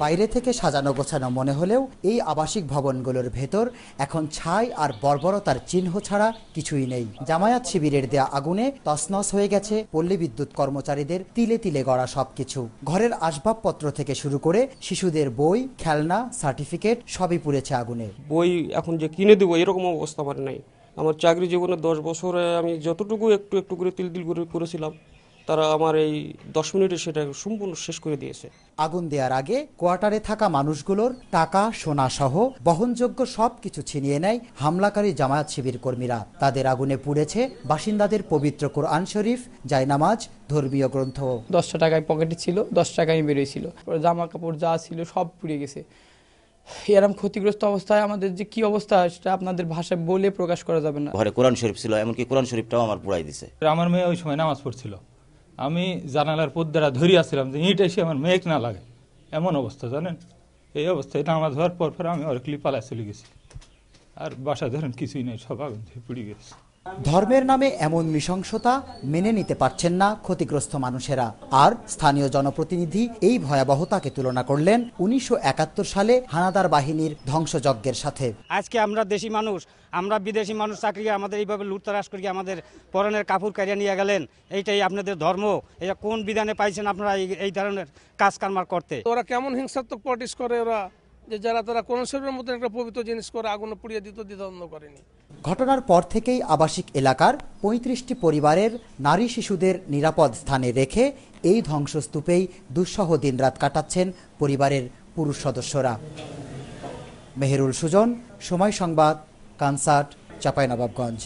বাইরে থেকে সাজানো গোছানো মনে হলেও এই আবাসিক ভবনগুলোর ভেতর এখন ছাই আর বর্বরতার চিহ্ন ছাড়া কিছুই নেই। জামায়াত শিবিরের দেয়া আগুনে তছনছ হয়ে গেছে পল্লী বিদ্যুৎ কর্মচারীদের তিলে তিলে গড়া সবকিছু। ঘরের আসবাবপত্র থেকে শুরু করে শিশুদের বই, খেলনা, সার্টিফিকেট সবই পুড়েছে আগুনে। বই এখন যে কিনে দেবো এরকম অবস্থা আমার নাই। আমার চাকরি জীবনে 10 বছরে আমি যতটুকু একটু একটু করে তিল তিল করে করেছিলাম, তারা আমার এই 10 মিনিটে সেটা সম্পূর্ণ শেষ করে দিয়েছে। আগুন দেওয়ার আগে কোয়ার্টারে থাকা মানুষগুলোর টাকা, সোনা সহ বহনযোগ্য সবকিছু ছিনিয়ে নেয় হামলাকারী জামায়াত শিবির কর্মীরা। তাদের আগুনে পুড়েছে বাসিন্দাদের পবিত্র কোরআন শরীফ, জায়নামাজ, ধর্মীয় গ্রন্থ। 10 টাকায় পকেটে ছিল, 10 টাকায় বেরিয়েছিল। জামা কাপড় যা ছিল সব পুড়ে গেছে। এরকম ক্ষতিগ্রস্ত অবস্থায় আমাদের যে কি অবস্থা সেটা আপনাদের ভাষায় বলে প্রকাশ করা যাবে না। ঘরে কোরআন শরীফ ছিল, এমনকি কোরআন শরীফটাও আমার পুড়াই দিছে। আমার মেয়ে ওই সময় নামাজ পড়ছিল, আমি জানালার পর্দাটা ধরিয়ে আসছিলাম যে ইট এসে আমার মেয়েকে না লাগে, এমন অবস্থা জানেন। এই অবস্থায় নামাজ হওয়ার পর আমি ওর ক্লিপ পালায় চলে গেছি, আর বাসা ধরেন কিছুই নেই, সব আগুন থেকে পুড়ে গেছে। ধর্মের নামে এমন নৃশংসতা মেনে নিতে পারছেন না ক্ষতিগ্রস্ত মানুষেরা। আর স্থানীয় জনপ্রতিনিধি এই ভয়াবহতাকে তুলনা করলেন 1971 সালে হানাদার বাহিনীর ধ্বংসযজ্ঞের সাথে। আজকে আমরা দেশি মানুষ, আমরা বিদেশি মানুষ চাকরি আমাদের এইভাবে লুটতরাজ করি আমাদের পরনের কাপড় কারিয়া নিয়ে গেলেন, এইটাই আপনাদের ধর্ম? এটা কোন বিধানে পাইছেন আপনারা এই ধরনের কাজ কারবার করতে? ওরা কেমন হিংসাত্মক পলিটিক্স করে ওরা, যে যারা তারা কোরআন শরীফের মতো একটা পবিত্র জিনিস করে আগুনে পুড়িয়ে দ্বিধাদ্বন্দ্ব করেনি। ঘটনার পর থেকেই আবাসিক এলাকার 35টি পরিবারের নারী শিশুদের নিরাপদ স্থানে রেখে এই ধ্বংসস্তূপেই দুঃসহ দিনরাত কাটাচ্ছেন পরিবারের পুরুষ সদস্যরা। মেহেরুল সুজন, সময় সংবাদ, কানসার্ট, চাঁপাইনবাবগঞ্জ।